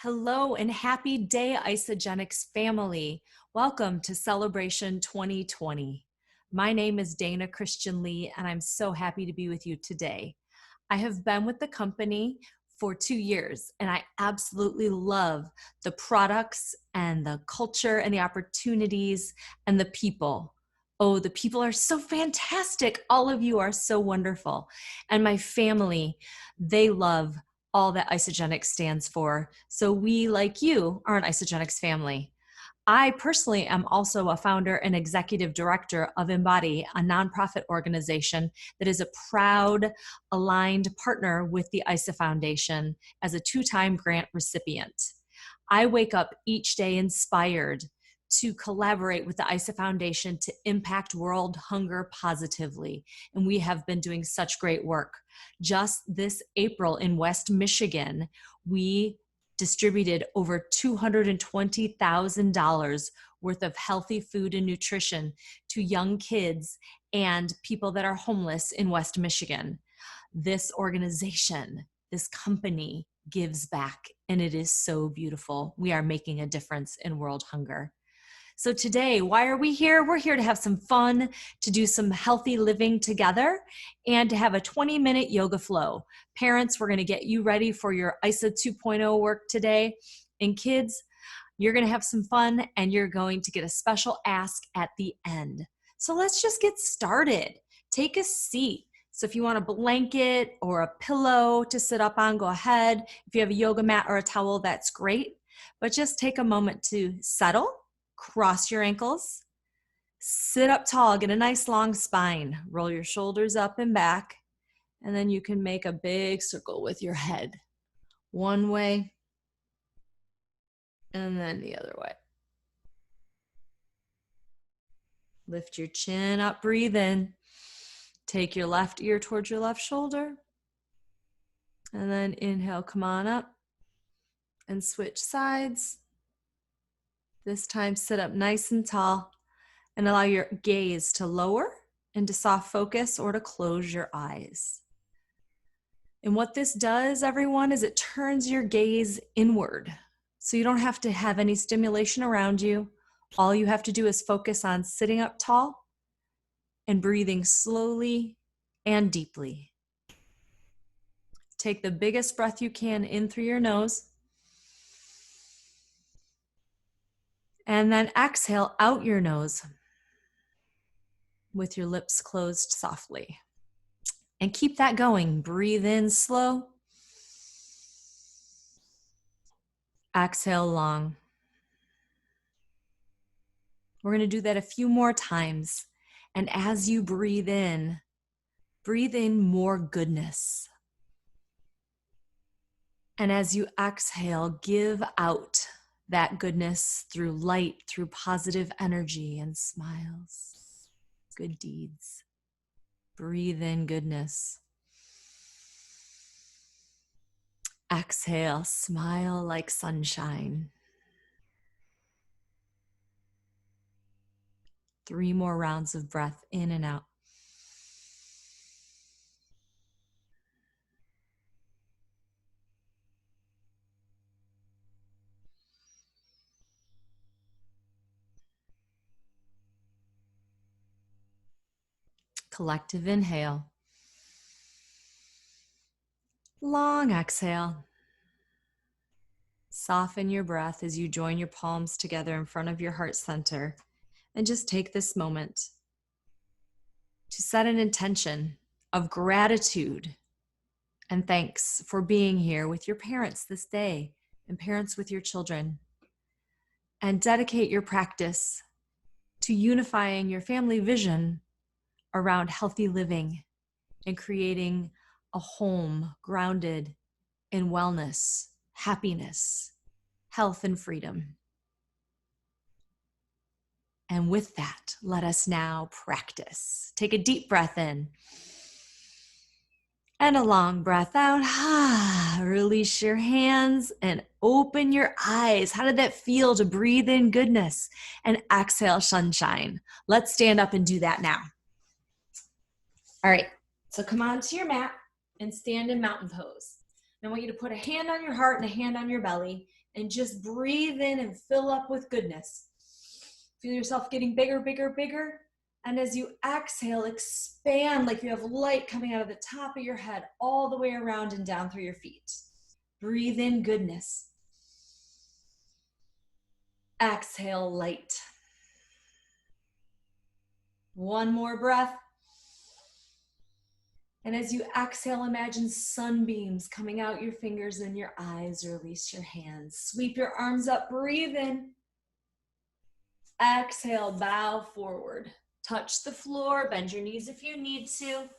Hello and happy day, Isagenix family. Welcome to Celebration 2020. My name is Dana Christian Lee, and I'm so happy to be with you today. I have been with the company for 2 years, and I absolutely love the products and the culture and the opportunities and the people. Oh, the people are so fantastic. All of you are so wonderful. And my family, they love all that Isagenix stands for. So we, like you, are an Isagenix family. I personally am also a founder and executive director of Embody, a nonprofit organization that is a proud aligned partner with the IsaFoundation as a 2-time grant recipient. I wake up each day inspired to collaborate with the IsaFoundation to impact world hunger positively. And we have been doing such great work. Just this April in West Michigan, we distributed over $220,000 worth of healthy food and nutrition to young kids and people that are homeless in West Michigan. This organization, this company gives back, and it is so beautiful. We are making a difference in world hunger. So today, why are we here? We're here to have some fun, to do some healthy living together, and to have a 20-minute yoga flow. Parents, we're going to get you ready for your ISA 2.0 work today. And kids, you're going to have some fun, and you're going to get a special ask at the end. So let's just get started. Take a seat. So if you want a blanket or a pillow to sit up on, go ahead. If you have a yoga mat or a towel, that's great. But just take a moment to settle. Cross your ankles, sit up tall, get a nice long spine, roll your shoulders up and back, and then you can make a big circle with your head. One way, and then the other way. Lift your chin up, breathe in. Take your left ear towards your left shoulder, and then inhale, come on up, and switch sides. This time, sit up nice and tall and allow your gaze to lower into soft focus or to close your eyes. And what this does, everyone, is it turns your gaze inward. So you don't have to have any stimulation around you. All you have to do is focus on sitting up tall and breathing slowly and deeply. Take the biggest breath you can in through your nose. And then exhale out your nose with your lips closed softly. And keep that going. Breathe in slow. Exhale long. We're going to do that a few more times. And as you breathe in more goodness. And as you exhale, give out that goodness through light, through positive energy and smiles, good deeds. Breathe in goodness. Exhale, smile like sunshine. 3 more rounds of breath in and out. Collective inhale. Long exhale. Soften your breath as you join your palms together in front of your heart center. And just take this moment to set an intention of gratitude and thanks for being here with your parents this day and parents with your children. And dedicate your practice to unifying your family vision around healthy living and creating a home grounded in wellness, happiness, health, and freedom. And with that, let us now practice. Take a deep breath in and a long breath out. Release your hands and open your eyes. How did that feel to breathe in goodness and exhale sunshine? Let's stand up and do that now. All right, so come on to your mat and stand in mountain pose. I want you to put a hand on your heart and a hand on your belly And just breathe in and fill up with goodness. Feel yourself getting bigger, bigger, bigger. And as you exhale, expand like you have light coming out of the top of your head all the way around and down through your feet. Breathe in goodness. Exhale, light. One more breath. And as you exhale, imagine sunbeams coming out your fingers and your eyes. Release your hands. Sweep your arms up. Breathe in. Exhale, bow forward. Touch the floor. Bend your knees if you need to.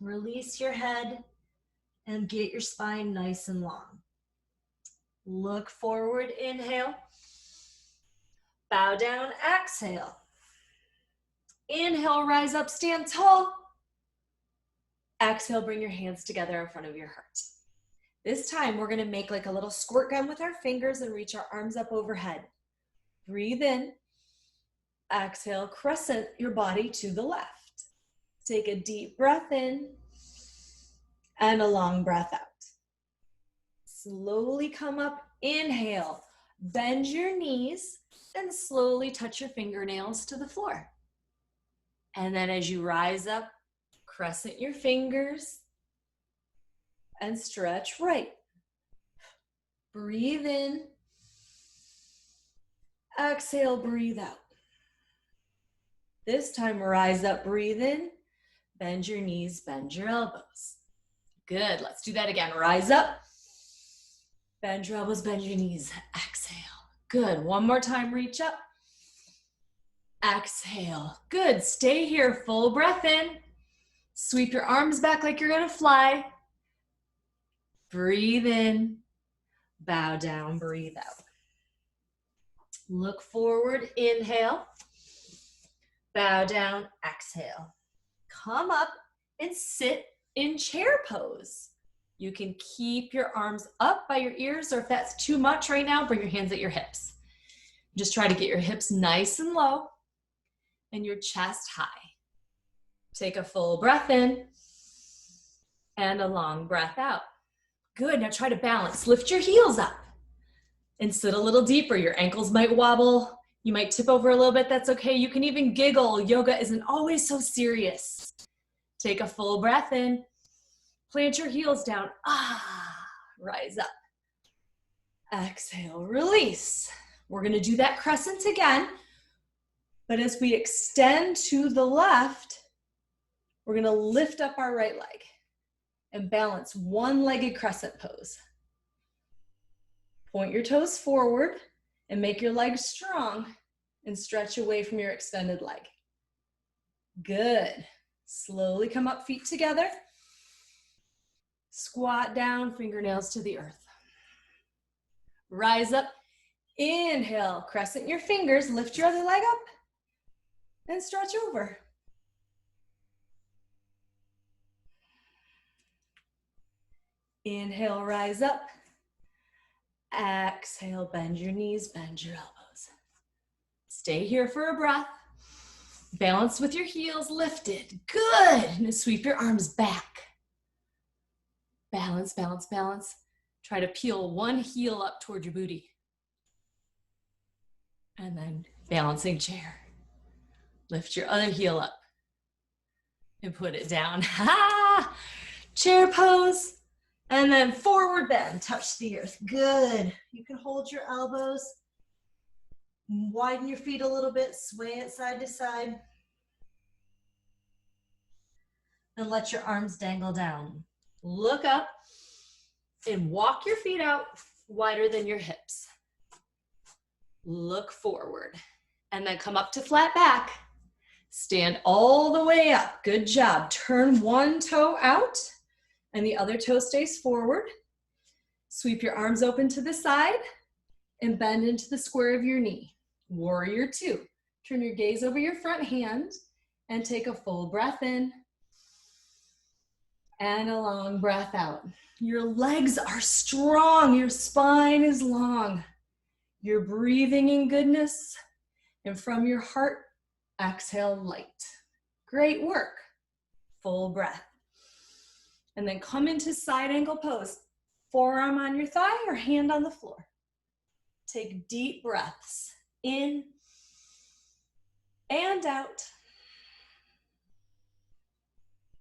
Release your head and get your spine nice and long. Look forward. Inhale. Bow down. Exhale. Inhale, rise up, stand tall. Exhale, bring your hands together in front of your heart. This time, we're gonna make like a little squirt gun with our fingers and reach our arms up overhead. Breathe in. Exhale, crescent your body to the left. Take a deep breath in and a long breath out. Slowly come up, inhale. Bend your knees and slowly touch your fingernails to the floor. And then as you rise up, crescent your fingers and stretch right. Breathe in. Exhale, breathe out. This time, rise up, breathe in. Bend your knees, bend your elbows. Good, let's do that again. Rise up. Bend your elbows, bend your knees. Exhale. Good, one more time, reach up. Exhale. Good, stay here, full breath in. Sweep your arms back like you're gonna fly. Breathe in, bow down, breathe out. Look forward, inhale. Bow down, exhale. Come up and sit in chair pose. You can keep your arms up by your ears, or if that's too much right now, bring your hands at your hips. Just try to get your hips nice and low and your chest high. Take a full breath in and a long breath out. Good, now try to balance. Lift your heels up and sit a little deeper. Your ankles might wobble. You might tip over a little bit, that's okay. You can even giggle. Yoga isn't always so serious. Take a full breath in. Plant your heels down. Rise up. Exhale, release. We're gonna do that crescent again, but as we extend to the left, we're gonna lift up our right leg and balance one-legged crescent pose. Point your toes forward and make your legs strong and stretch away from your extended leg. Good. Slowly come up, feet together. Squat down, fingernails to the earth. Rise up, inhale, crescent your fingers, lift your other leg up and stretch over. Inhale, rise up. Exhale, bend your knees, bend your elbows. Stay here for a breath. Balance with your heels lifted. Good. And sweep your arms back. Balance, balance, balance. Try to peel one heel up toward your booty. And then balancing chair. Lift your other heel up and put it down. Ha! Chair pose. And then forward bend, touch the earth. Good. You can hold your elbows. Widen your feet a little bit, sway it side to side. And let your arms dangle down. Look up and walk your feet out wider than your hips. Look forward and then come up to flat back. Stand all the way up. Good job. Turn one toe out and the other toe stays forward. Sweep your arms open to the side and bend into the square of your knee. Warrior two. Turn your gaze over your front hand and take a full breath in and a long breath out. Your legs are strong. Your spine is long. You're breathing in goodness, and from your heart, exhale light. Great work. Full breath. And then come into side angle pose. Forearm on your thigh or hand on the floor. Take deep breaths in and out.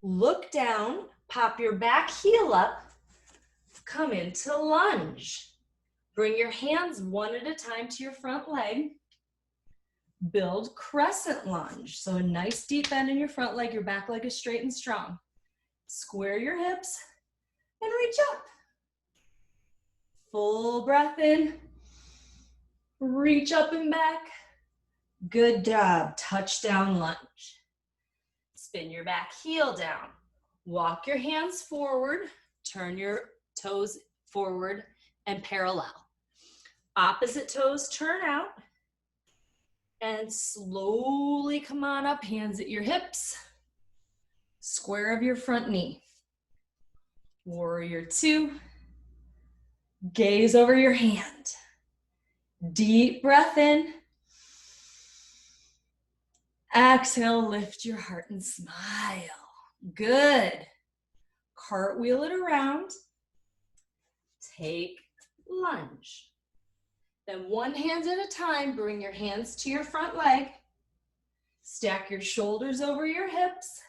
Look down, pop your back heel up, come into lunge. Bring your hands one at a time to your front leg. Build crescent lunge. So a nice deep bend in your front leg, your back leg is straight and strong. Square your hips and reach up. Full breath in. Reach up and back. Good job. Touchdown lunge. Spin your back heel down. Walk your hands forward. Turn your toes forward and parallel. Opposite toes turn out. And slowly come on up, hands at your hips. Square of your front knee. Warrior two. Gaze over your hand. Deep breath in. Exhale, lift your heart and smile. Good. Cartwheel it around. Take lunge. Then one hand at a time, bring your hands to your front leg. Stack your shoulders over your hips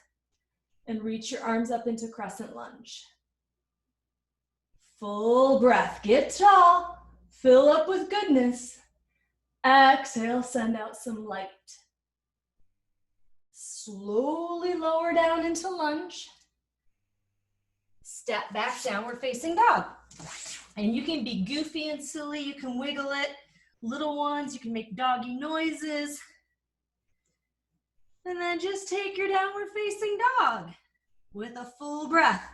and reach your arms up into crescent lunge. Full breath, get tall, fill up with goodness. Exhale, send out some light. Slowly lower down into lunge. Step back, downward facing dog. And you can be goofy and silly, you can wiggle it. Little ones, you can make doggy noises. And then just take your downward facing dog with a full breath.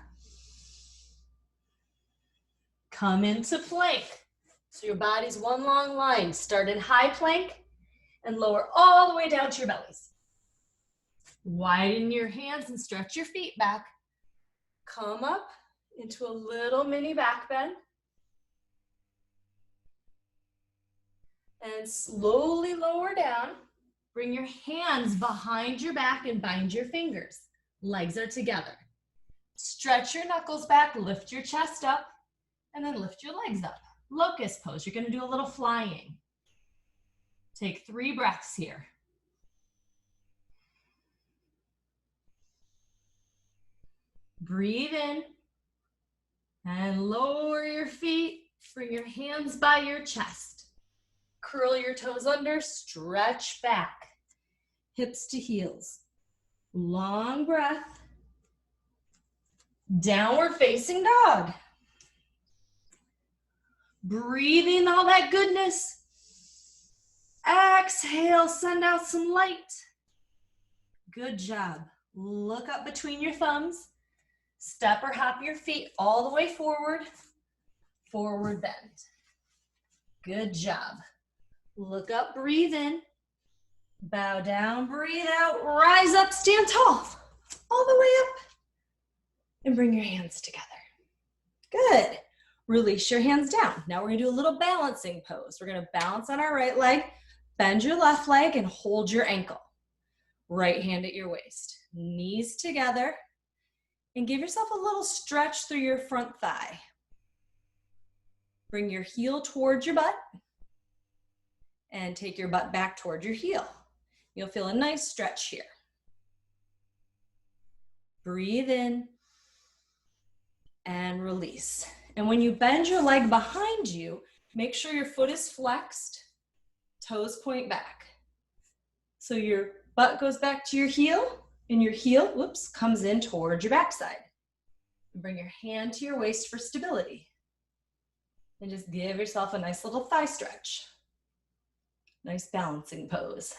Come into plank. So your body's one long line. Start in high plank and lower all the way down to your bellies. Widen your hands and stretch your feet back. Come up into a little mini back bend. And slowly lower down. Bring your hands behind your back and bind your fingers. Legs are together. Stretch your knuckles back, lift your chest up, and then lift your legs up. Locust pose, you're gonna do a little flying. Take 3 breaths here. Breathe in and lower your feet. Bring your hands by your chest. Curl your toes under, stretch back. Hips to heels. Long breath. Downward facing dog. Breathing all that goodness. Exhale, send out some light. Good job. Look up between your thumbs. Step or hop your feet all the way forward. Forward bend. Good job. Look up, breathe in. Bow down, breathe out, rise up, stand tall. All the way up. And bring your hands together. Good. Release your hands down. Now we're gonna do a little balancing pose. We're gonna balance on our right leg, bend your left leg and hold your ankle. Right hand at your waist. Knees together. And give yourself a little stretch through your front thigh. Bring your heel towards your butt. And take your butt back towards your heel. You'll feel a nice stretch here. Breathe in and release. And when you bend your leg behind you, make sure your foot is flexed, toes point back. So your butt goes back to your heel, and your heel, comes in towards your backside. Bring your hand to your waist for stability. And just give yourself a nice little thigh stretch. Nice balancing pose.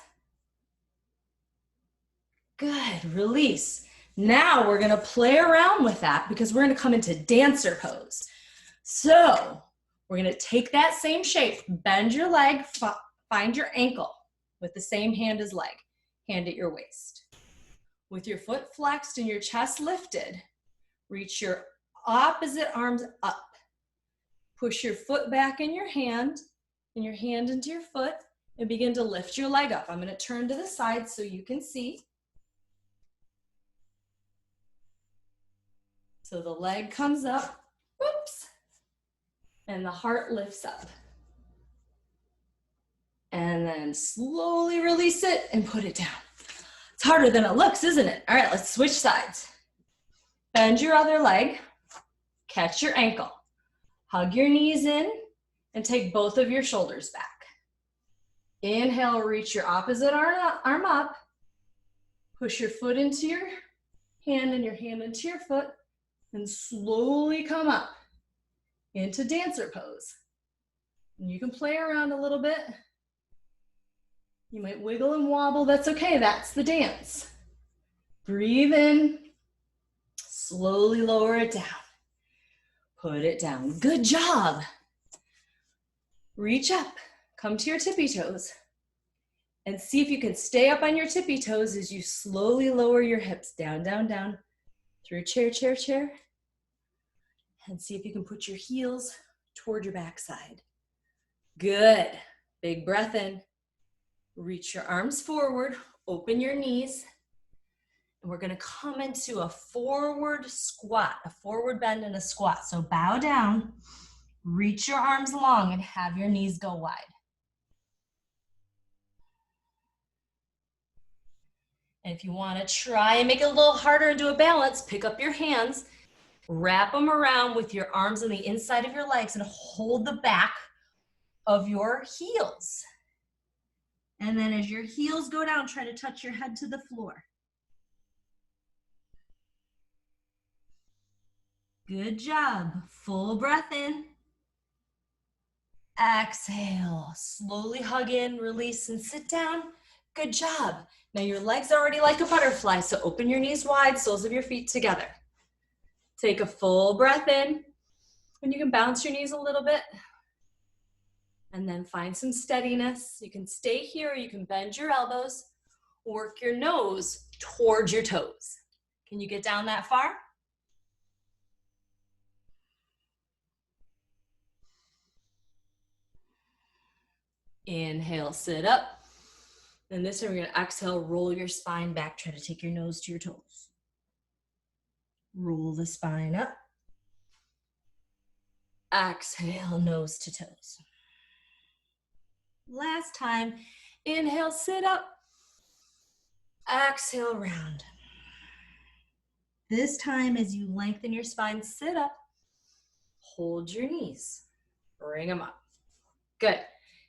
Good, release. Now we're gonna play around with that because we're gonna come into dancer pose. So we're gonna take that same shape, bend your leg, find your ankle with the same hand as leg, hand at your waist. With your foot flexed and your chest lifted, reach your opposite arms up. Push your foot back in your hand and your hand into your foot and begin to lift your leg up. I'm gonna turn to the side so you can see. So the leg comes up, and the heart lifts up. And then slowly release it and put it down. It's harder than it looks, isn't it? All right, let's switch sides. Bend your other leg, catch your ankle. Hug your knees in and take both of your shoulders back. Inhale, reach your opposite arm up. Push your foot into your hand and your hand into your foot, and slowly come up into dancer pose. And you can play around a little bit. You might wiggle and wobble, that's okay, that's the dance. Breathe in, slowly lower it down. Put it down, good job. Reach up, come to your tippy toes, and see if you can stay up on your tippy toes as you slowly lower your hips down, down, down, through chair, chair, chair. And see if you can put your heels toward your backside. Good, big breath in. Reach your arms forward, open your knees, and we're gonna come into a forward squat, a forward bend and a squat. So bow down, reach your arms long, and have your knees go wide. And if you wanna try and make it a little harder and do a balance, pick up your hands, wrap them around with your arms on the inside of your legs, and hold the back of your heels. And then as your heels go down, try to touch your head to the floor. Good job. Full breath in. Exhale. Slowly hug in, release, and sit down. Good job. Now your legs are already like a butterfly, so open your knees wide, soles of your feet together. Take a full breath in, and you can bounce your knees a little bit. And then find some steadiness. You can stay here, you can bend your elbows, work your nose towards your toes. Can you get down that far? Inhale, sit up. And this time we're gonna exhale, roll your spine back, try to take your nose to your toes. Roll the spine up. Exhale, nose to toes. Last time, inhale, sit up. Exhale, round. This time, as you lengthen your spine, sit up. Hold your knees. Bring them up. Good.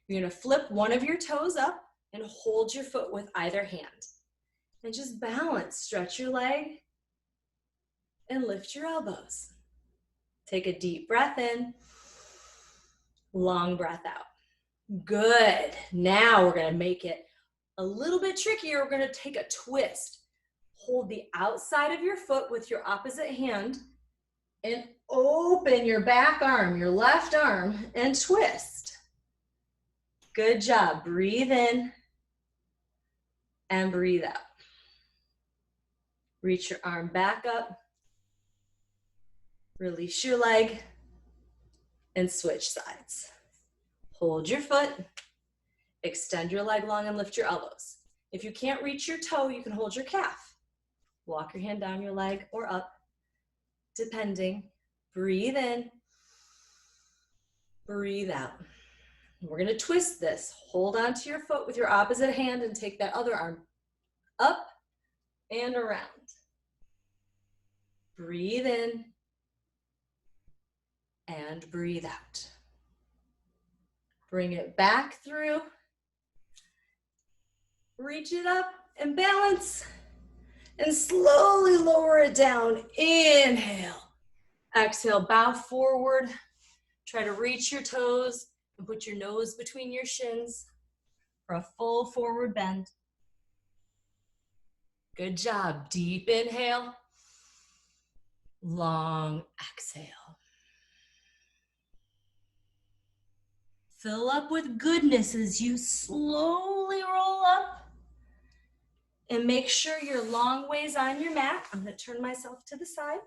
You're gonna flip one of your toes up and hold your foot with either hand. And just balance, stretch your leg and lift your elbows. Take a deep breath in, long breath out. Good. Now we're gonna make it a little bit trickier. We're gonna take a twist. Hold the outside of your foot with your opposite hand and open your back arm, your left arm, and twist. Good job. Breathe in and breathe out. Reach your arm back up. Release your leg and switch sides. Hold your foot, extend your leg long and lift your elbows. If you can't reach your toe, you can hold your calf. Walk your hand down your leg or up, depending. Breathe in, breathe out. We're gonna twist this. Hold onto your foot with your opposite hand and take that other arm up and around. Breathe in and breathe out. Bring it back through. Reach it up and balance. And slowly lower it down. Inhale. Exhale, bow forward. Try to reach your toes and put your nose between your shins for a full forward bend. Good job. Deep inhale. Long exhale. Fill up with goodness as you slowly roll up. And make sure you're long ways on your mat. I'm gonna turn myself to the side.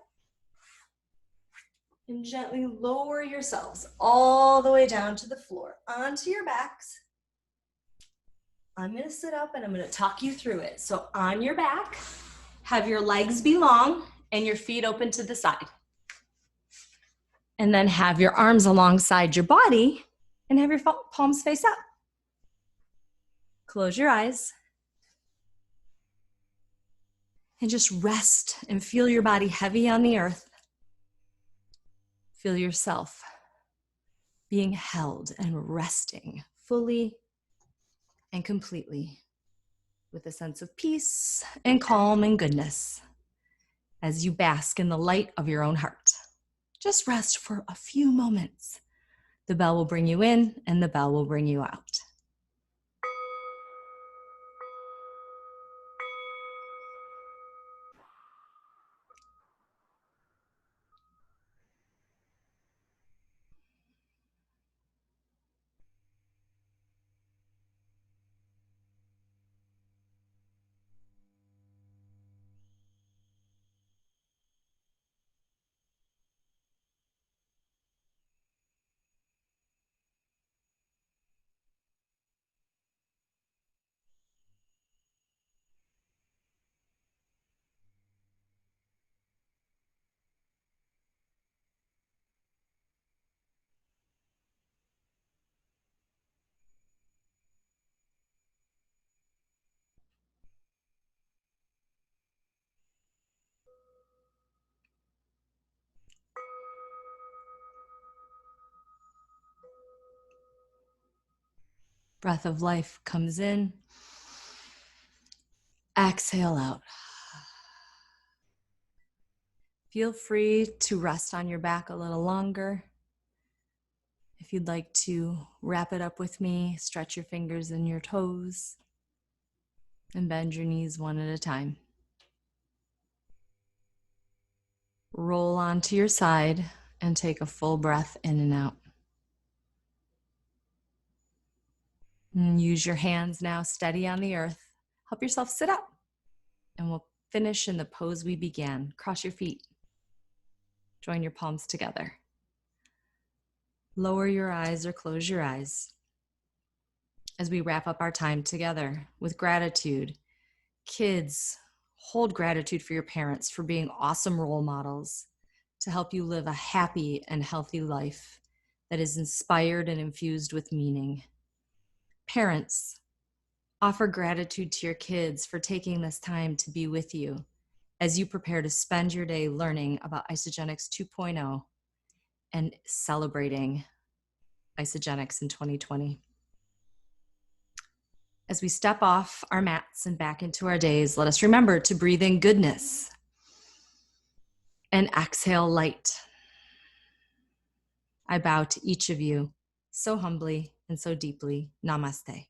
And gently lower yourselves all the way down to the floor, onto your backs. I'm gonna sit up and I'm gonna talk you through it. So on your back, have your legs be long and your feet open to the side. And then have your arms alongside your body and have your palms face up. Close your eyes and just rest and feel your body heavy on the earth. Feel yourself being held and resting fully and completely with a sense of peace and calm and goodness as you bask in the light of your own heart. Just rest for a few moments. The bell will bring you in and the bell will bring you out. Breath of life comes in. Exhale out. Feel free to rest on your back a little longer. If you'd like to wrap it up with me, stretch your fingers and your toes and bend your knees one at a time. Roll onto your side and take a full breath in and out. And use your hands now steady on the earth. Help yourself sit up. And we'll finish in the pose we began. Cross your feet. Join your palms together. Lower your eyes or close your eyes as we wrap up our time together with gratitude. Kids, hold gratitude for your parents for being awesome role models to help you live a happy and healthy life that is inspired and infused with meaning. Parents, offer gratitude to your kids for taking this time to be with you as you prepare to spend your day learning about Isagenix 2.0 and celebrating Isagenix in 2020. As we step off our mats and back into our days, let us remember to breathe in goodness and exhale light. I bow to each of you so humbly and so deeply. Namaste.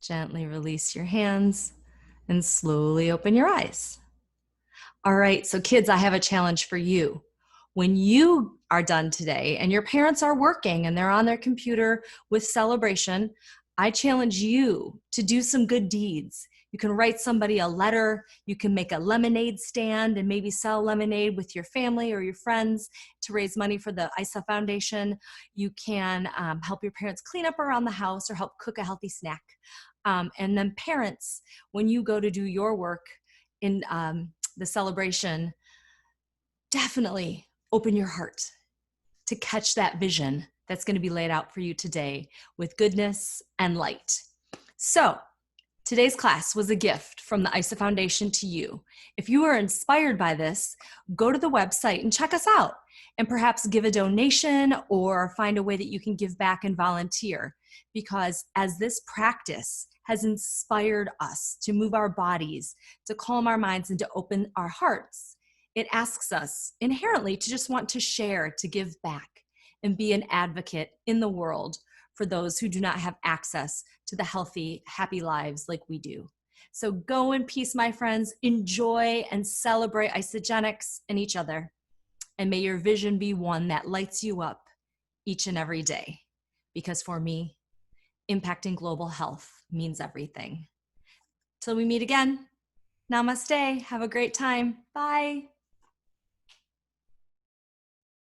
Gently release your hands and slowly open your eyes. All right, so kids, I have a challenge for you. When you are done today and your parents are working and they're on their computer with celebration, I challenge you to do some good deeds. You can write somebody a letter. You can make a lemonade stand and maybe sell lemonade with your family or your friends to raise money for the IsaFoundation. You can help your parents clean up around the house or help cook a healthy snack. And then parents, when you go to do your work in the celebration, definitely open your heart to catch that vision that's going to be laid out for you today with goodness and light. So today's class was a gift from the IsaFoundation to you. If you are inspired by this, go to the website and check us out and perhaps give a donation or find a way that you can give back and volunteer. Because as this practice has inspired us to move our bodies, to calm our minds, and to open our hearts, it asks us inherently to just want to share, to give back, and be an advocate in the world for those who do not have access to the healthy, happy lives like we do. So go in peace, my friends. Enjoy and celebrate Isagenix and each other. And may your vision be one that lights you up each and every day. Because for me, impacting global health means everything. Till we meet again, namaste. Have a great time. Bye.